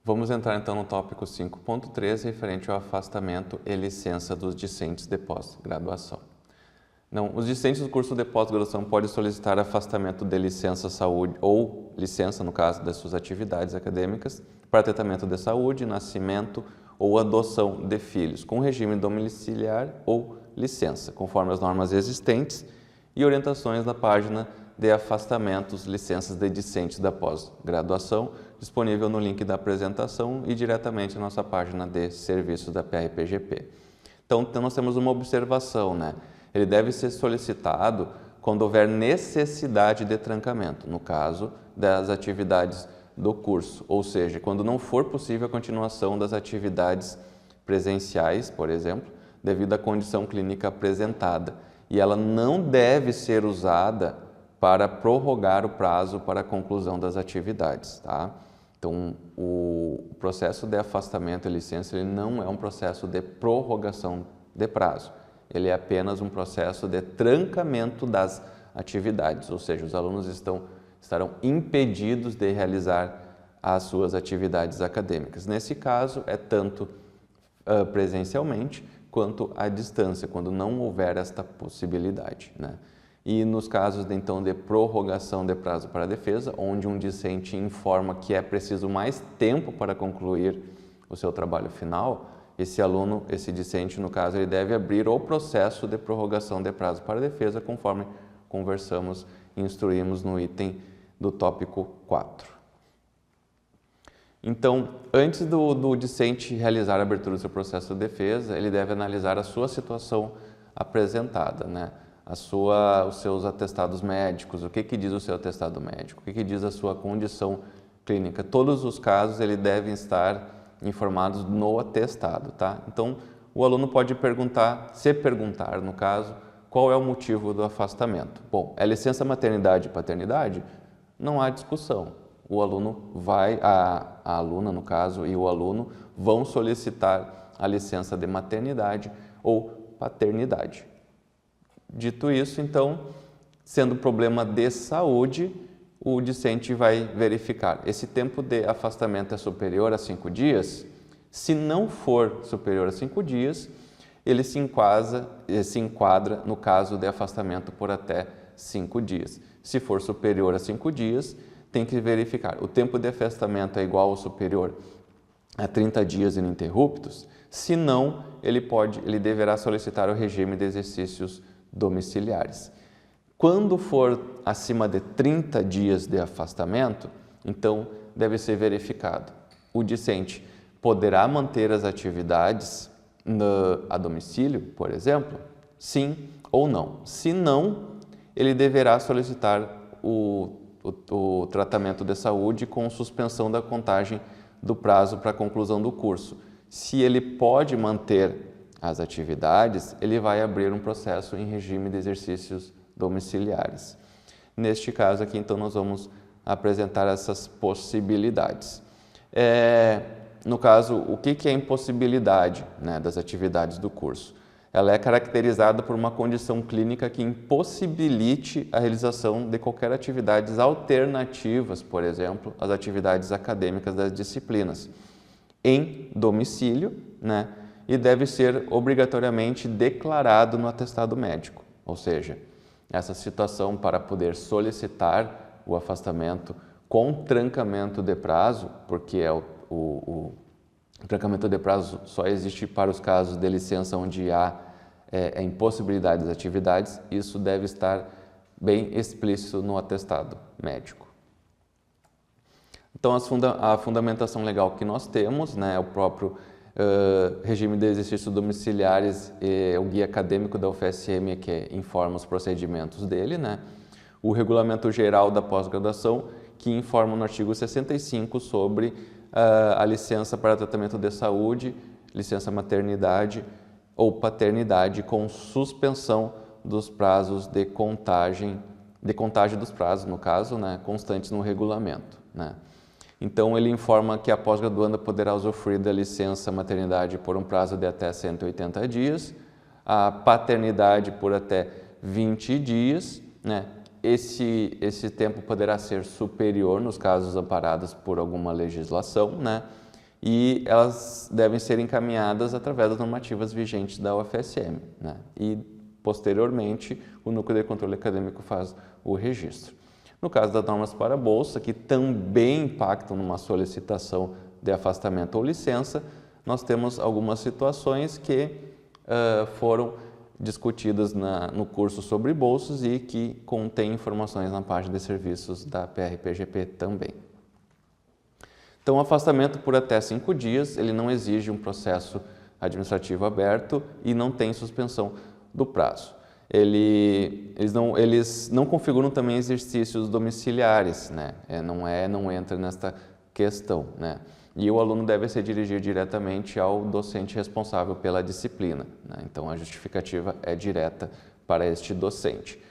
Vamos entrar então no tópico 5.3, referente ao afastamento e licença dos discentes de pós-graduação. Os discentes do curso de pós-graduação podem solicitar afastamento de licença saúde ou licença, no caso das suas atividades acadêmicas, para tratamento de saúde, nascimento ou adoção de filhos, com regime domiciliar ou licença, conforme as normas existentes e orientações na página de afastamentos, licenças de discentes da pós-graduação, disponível no link da apresentação e diretamente na nossa página de serviços da PRPGP. Então, nós temos uma observação, né? Ele deve ser solicitado quando houver necessidade de trancamento, no caso das atividades do curso, ou seja, quando não for possível a continuação das atividades presenciais, por exemplo, devido à condição clínica apresentada, e ela não deve ser usada para prorrogar o prazo para a conclusão das atividades, tá? Então, o processo de afastamento e licença ele não é um processo de prorrogação de prazo, ele é apenas um processo de trancamento das atividades, ou seja, os alunos estarão impedidos de realizar as suas atividades acadêmicas. Nesse caso, é tanto presencialmente quanto à distância, quando não houver esta possibilidade, né? E nos casos, então, de prorrogação de prazo para a defesa, onde um discente informa que é preciso mais tempo para concluir o seu trabalho final, esse aluno, esse discente, no caso, ele deve abrir o processo de prorrogação de prazo para a defesa, conforme conversamos e instruímos no item do tópico 4. Então, antes do discente realizar a abertura do seu processo de defesa, ele deve analisar a sua situação apresentada, né? Os seus atestados médicos, o que diz o seu atestado médico, o que diz a sua condição clínica. Todos os casos ele devem estar informados no atestado, tá? Então, o aluno pode perguntar, no caso, qual é o motivo do afastamento. Bom, é licença maternidade e paternidade? Não há discussão. O aluno a aluna, no caso, e o aluno vão solicitar a licença de maternidade ou paternidade. Dito isso, então, sendo problema de saúde, o discente vai verificar. Esse tempo de afastamento é superior a 5 dias? Se não for superior a 5 dias, ele se enquadra no caso de afastamento por até 5 dias. Se for superior a 5 dias, tem que verificar. O tempo de afastamento é igual ou superior a 30 dias ininterruptos? Se não, ele deverá solicitar o regime de exercícios domiciliares. Quando for acima de 30 dias de afastamento, então deve ser verificado. O discente poderá manter as atividades a domicílio, por exemplo? Sim ou não. Se não, ele deverá solicitar o tratamento de saúde com suspensão da contagem do prazo para a conclusão do curso. Se ele pode manter as atividades, ele vai abrir um processo em regime de exercícios domiciliares. Neste caso aqui, então, nós vamos apresentar essas possibilidades. No caso, o que é impossibilidade, né, das atividades do curso? Ela é caracterizada por uma condição clínica que impossibilite a realização de qualquer atividades alternativas, por exemplo, às atividades acadêmicas das disciplinas, em domicílio, né, e deve ser obrigatoriamente declarado no atestado médico, ou seja, essa situação para poder solicitar o afastamento com trancamento de prazo, porque o trancamento de prazo só existe para os casos de licença onde há a impossibilidade das atividades, isso deve estar bem explícito no atestado médico. Então, a fundamentação legal que nós temos, né, é o próprio regime de exercícios domiciliares e o guia acadêmico da UFSM que informa os procedimentos dele, né? O regulamento geral da pós-graduação que informa no artigo 65 sobre a licença para tratamento de saúde, licença maternidade ou paternidade com suspensão dos prazos de contagem dos prazos, no caso, né, constantes no regulamento, né? Então, ele informa que a pós-graduanda poderá usufruir da licença maternidade por um prazo de até 180 dias, a paternidade por até 20 dias, né? Esse tempo poderá ser superior nos casos amparados por alguma legislação, né? e elas devem ser encaminhadas através das normativas vigentes da UFSM, né? E, posteriormente, o Núcleo de Controle Acadêmico faz o registro. No caso das normas para a bolsa, que também impactam numa solicitação de afastamento ou licença, nós temos algumas situações que foram discutidas no curso sobre bolsas e que contém informações na página de serviços da PRPGP também. Então, o afastamento por até 5 dias, ele não exige um processo administrativo aberto e não tem suspensão do prazo. Eles não configuram também exercícios domiciliares, né? Não entra nesta questão, né? E o aluno deve se dirigir diretamente ao docente responsável pela disciplina, né? Então, a justificativa é direta para este docente.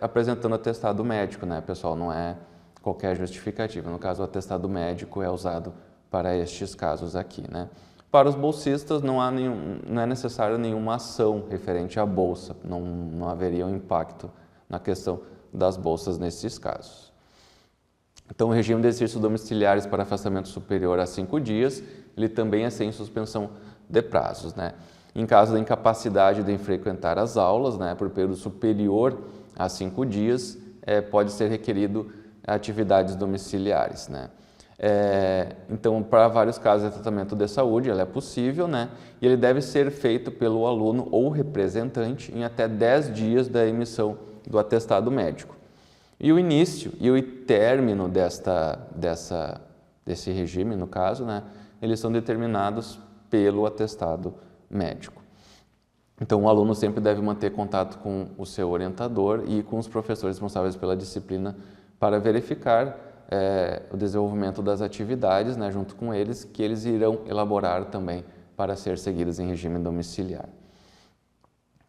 Apresentando atestado médico, né, pessoal? Não é qualquer justificativa. No caso, o atestado médico é usado para estes casos aqui, né? Para os bolsistas, não é necessário nenhuma ação referente à bolsa, não haveria um impacto na questão das bolsas nesses casos. Então, o regime de exercícios domiciliares para afastamento superior a 5 dias, ele também é sem suspensão de prazos, né? Em caso da incapacidade de frequentar as aulas, né, por período superior a 5 dias, pode ser requerido atividades domiciliares, né? Então, para vários casos de tratamento de saúde, ela é possível, né? E ele deve ser feito pelo aluno ou representante em até 10 dias da emissão do atestado médico. E o início e o término desse regime, no caso, né, eles são determinados pelo atestado médico. Então, o aluno sempre deve manter contato com o seu orientador e com os professores responsáveis pela disciplina para verificar o desenvolvimento das atividades, né, junto com eles, que eles irão elaborar também para ser seguidas em regime domiciliar.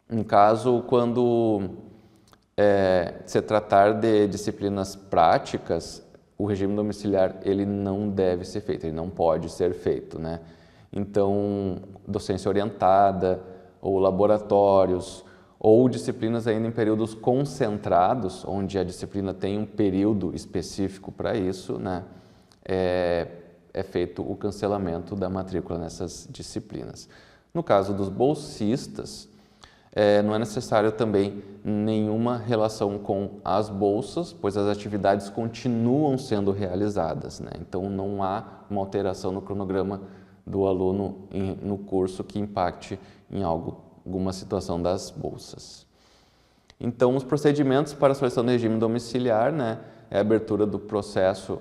No caso, quando se tratar de disciplinas práticas, o regime domiciliar ele não deve ser feito, ele não pode ser feito, né? Então, docência orientada, ou laboratórios, ou disciplinas ainda em períodos concentrados, onde a disciplina tem um período específico para isso, né? É feito o cancelamento da matrícula nessas disciplinas. No caso dos bolsistas, não é necessário também nenhuma relação com as bolsas, pois as atividades continuam sendo realizadas, né? Então, não há uma alteração no cronograma do aluno no curso que impacte em alguma situação das bolsas. Então, os procedimentos para a solução do regime domiciliar, né, é a abertura do processo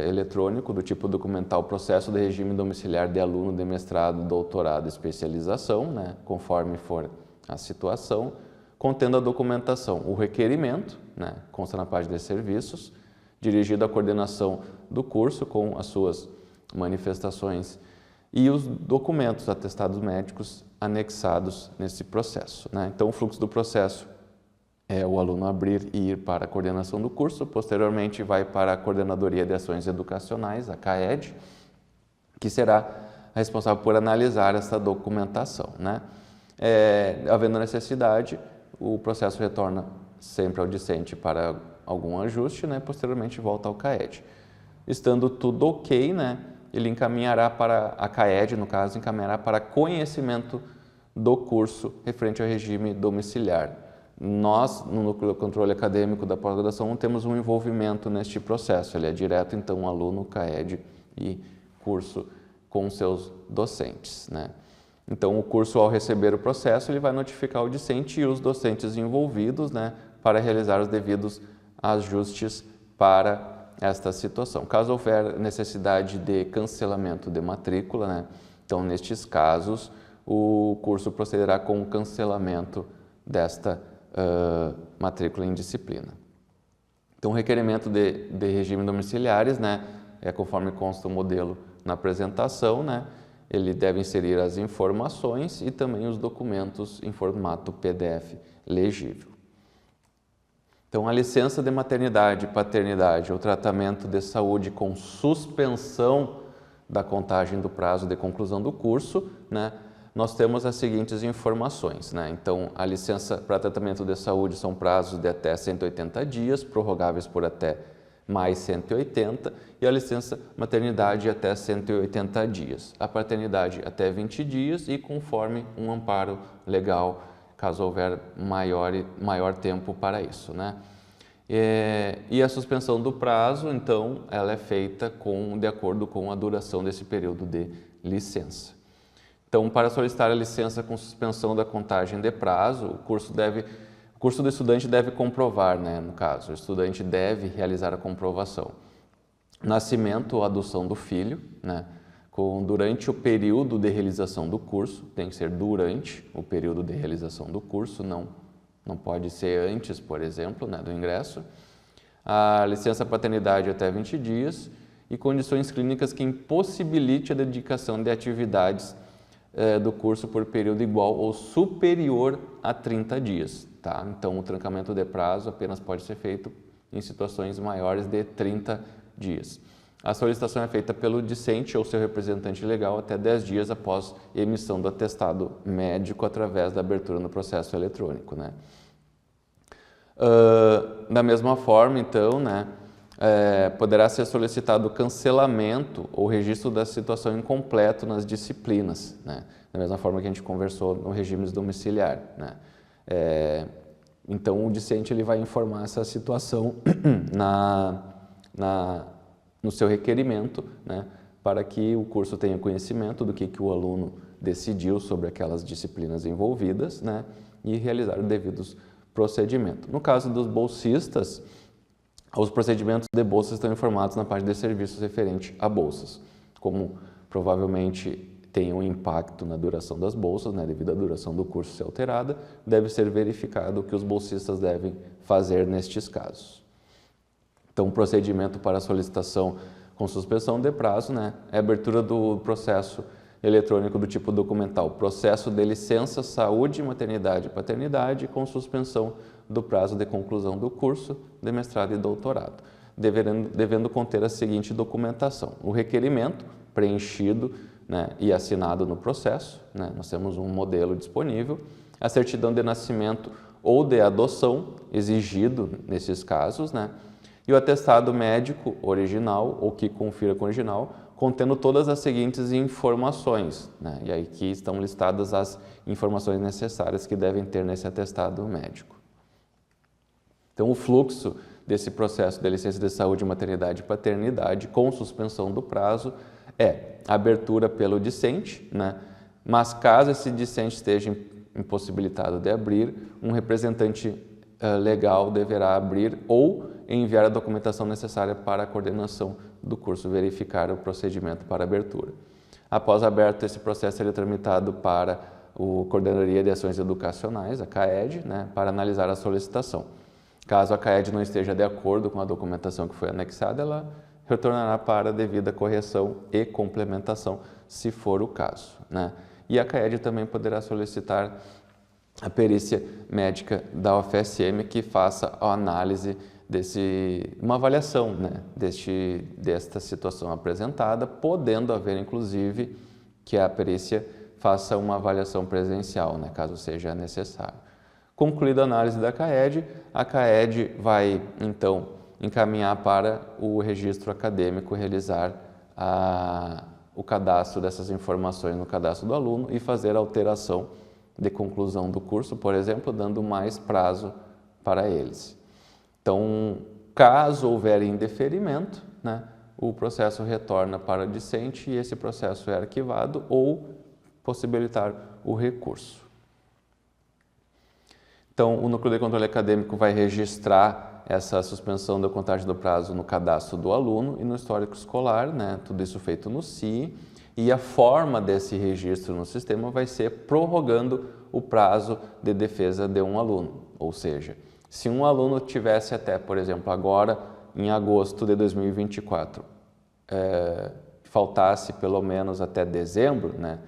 eletrônico do tipo documental processo de regime domiciliar de aluno de mestrado, doutorado e especialização, né, conforme for a situação, contendo a documentação, o requerimento, né, consta na página de serviços, dirigido à coordenação do curso com as suas manifestações e os documentos atestados médicos anexados nesse processo, né? Então, o fluxo do processo é o aluno abrir e ir para a coordenação do curso, posteriormente vai para a Coordenadoria de Ações Educacionais, a CAED, que será responsável por analisar essa documentação, né? Havendo necessidade, o processo retorna sempre ao discente para algum ajuste, né? Posteriormente volta ao CAED. Estando tudo ok, né? Ele encaminhará para a CAED, no caso, encaminhará para conhecimento do curso referente ao regime domiciliar. Nós, no Núcleo de Controle Acadêmico da pós-graduação, não temos um envolvimento neste processo. Ele é direto, então, aluno, CAED e curso com seus docentes, né? Então, o curso, ao receber o processo, ele vai notificar o discente e os docentes envolvidos, né, para realizar os devidos ajustes para esta situação. Caso houver necessidade de cancelamento de matrícula, né, então, nestes casos, o curso procederá com o cancelamento desta matrícula em disciplina. Então, o requerimento de regime domiciliares, né, conforme consta o modelo na apresentação, né, ele deve inserir as informações e também os documentos em formato PDF legível. Então, a licença de maternidade, paternidade ou tratamento de saúde com suspensão da contagem do prazo de conclusão do curso, né, nós temos as seguintes informações, né? Então, a licença para tratamento de saúde são prazos de até 180 dias, prorrogáveis por até mais 180 e a licença maternidade até 180 dias. A paternidade até 20 dias e conforme um amparo legal, caso houver maior tempo para isso, né? E a suspensão do prazo, então, ela é feita de acordo com a duração desse período de licença. Então, para solicitar a licença com suspensão da contagem de prazo, o curso do estudante deve comprovar, né, no caso, o estudante deve realizar a comprovação. Nascimento ou adoção do filho, né, durante o período de realização do curso, tem que ser durante o período de realização do curso, não pode ser antes, por exemplo, né, do ingresso. A licença paternidade até 20 dias e condições clínicas que impossibilite a dedicação de atividades do curso por período igual ou superior a 30 dias. Tá? Então, o trancamento de prazo apenas pode ser feito em situações maiores de 30 dias. A solicitação é feita pelo discente ou seu representante legal até 10 dias após emissão do atestado médico através da abertura no processo eletrônico, né? Da mesma forma, então, né, poderá ser solicitado o cancelamento ou registro da situação incompleto nas disciplinas, né? Da mesma forma que a gente conversou no regime domiciliar, né? Então, o discente ele vai informar essa situação no seu requerimento, né, para que o curso tenha conhecimento do que o aluno decidiu sobre aquelas disciplinas envolvidas, né, e realizar os devidos procedimentos. No caso dos bolsistas, os procedimentos de bolsas estão informados na página de serviços referente a bolsas. Como provavelmente tem um impacto na duração das bolsas, né, devido à duração do curso ser alterada, deve ser verificado o que os bolsistas devem fazer nestes casos. Então, o procedimento para a solicitação com suspensão de prazo, né, é a abertura do processo eletrônico do tipo documental, processo de licença, saúde, maternidade e paternidade com suspensão do prazo de conclusão do curso de mestrado e doutorado, devendo conter a seguinte documentação: o requerimento preenchido, né, e assinado no processo, né, nós temos um modelo disponível, a certidão de nascimento ou de adoção exigido nesses casos, né, e o atestado médico original ou que confira com o original, contendo todas as seguintes informações, né? E aí aqui estão listadas as informações necessárias que devem ter nesse atestado médico. Então, o fluxo desse processo de licença de saúde, maternidade e paternidade com suspensão do prazo é abertura pelo discente, né? Mas caso esse discente esteja impossibilitado de abrir, um representante legal deverá abrir ou enviar a documentação necessária para a coordenação do curso, verificar o procedimento para abertura. Após aberto, esse processo ele é tramitado para a Coordenadoria de Ações Educacionais, a CAED, né, para analisar a solicitação. Caso a CAED não esteja de acordo com a documentação que foi anexada, ela retornará para a devida correção e complementação, se for o caso, né? E a CAED também poderá solicitar a perícia médica da UFSM que faça a análise uma avaliação, né, desta situação apresentada, podendo haver, inclusive, que a perícia faça uma avaliação presencial, né, caso seja necessário. Concluída a análise da CAED, a CAED vai, então, encaminhar para o registro acadêmico realizar o cadastro dessas informações no cadastro do aluno e fazer a alteração de conclusão do curso, por exemplo, dando mais prazo para eles. Então, caso houver indeferimento, né, o processo retorna para o discente e esse processo é arquivado ou possibilitar o recurso. Então, o Núcleo de Controle Acadêmico vai registrar essa suspensão da contagem do prazo no cadastro do aluno e no histórico escolar, né, tudo isso feito no CIE, e a forma desse registro no sistema vai ser prorrogando o prazo de defesa de um aluno, ou seja, se um aluno tivesse até, por exemplo, agora, em agosto de 2024, faltasse pelo menos até dezembro, né,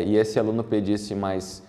e esse aluno pedisse mais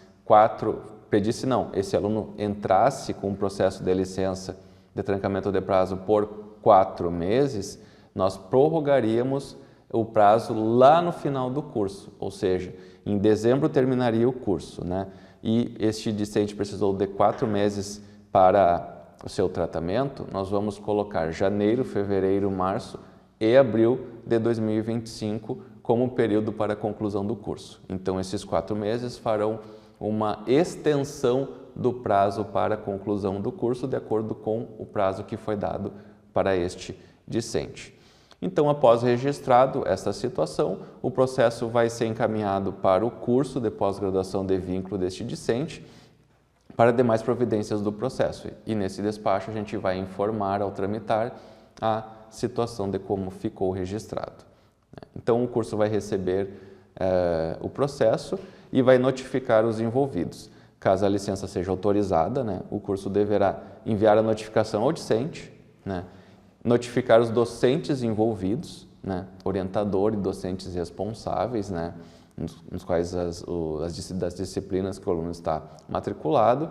esse aluno entrasse com um processo de licença de trancamento de prazo por 4 meses, nós prorrogaríamos o prazo lá no final do curso, ou seja, em dezembro terminaria o curso, né, e este discente precisou de 4 meses para o seu tratamento, nós vamos colocar janeiro, fevereiro, março e abril de 2025 como período para a conclusão do curso. Então, esses 4 meses farão uma extensão do prazo para a conclusão do curso, de acordo com o prazo que foi dado para este discente. Então, após registrado essa situação, o processo vai ser encaminhado para o curso de pós-graduação de vínculo deste discente, para demais providências do processo. E nesse despacho a gente vai informar ao tramitar a situação de como ficou registrado. Então, o curso vai receber o processo e vai notificar os envolvidos. Caso a licença seja autorizada, né, o curso deverá enviar a notificação ao discente, né, notificar os docentes envolvidos, né, orientador e docentes responsáveis, né, nos quais das disciplinas que o aluno está matriculado,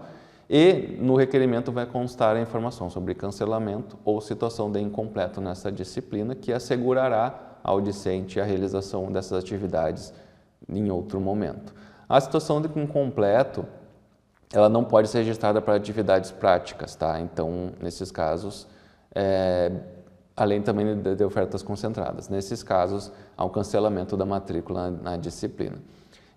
e no requerimento vai constar a informação sobre cancelamento ou situação de incompleto nessa disciplina, que assegurará ao discente a realização dessas atividades em outro momento. A situação de incompleto, ela não pode ser registrada para atividades práticas, tá? Então, nesses casos, além também de ofertas concentradas. Nesses casos, há um cancelamento da matrícula na disciplina.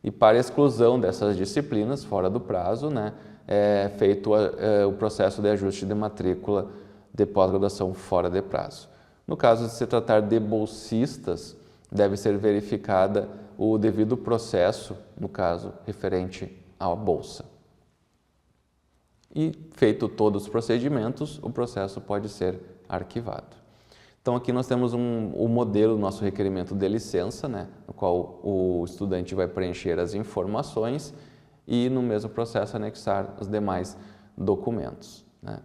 E para a exclusão dessas disciplinas, fora do prazo, né, é feito o processo de ajuste de matrícula de pós-graduação fora de prazo. No caso de se tratar de bolsistas, deve ser verificada o devido processo, no caso, referente à bolsa. E, feito todos os procedimentos, o processo pode ser arquivado. Então, aqui nós temos o modelo do nosso requerimento de licença, né, no qual o estudante vai preencher as informações e, no mesmo processo, anexar os demais documentos, né.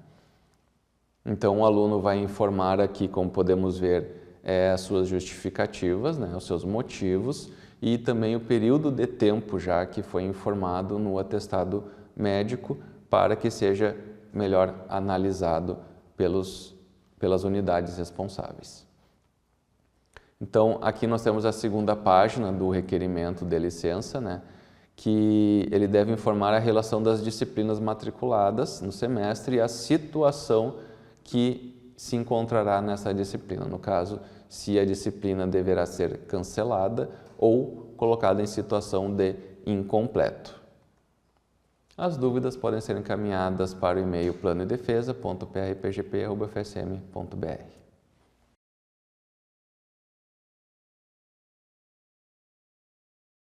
Então, o aluno vai informar aqui, como podemos ver, as suas justificativas, né, os seus motivos e também o período de tempo já que foi informado no atestado médico para que seja melhor analisado pelas unidades responsáveis. Então, aqui nós temos a segunda página do requerimento de licença, né, que ele deve informar a relação das disciplinas matriculadas no semestre e a situação que se encontrará nessa disciplina. No caso, se a disciplina deverá ser cancelada ou colocada em situação de incompleto. As dúvidas podem ser encaminhadas para o e-mail planodefesa.prpgp@fsm.br.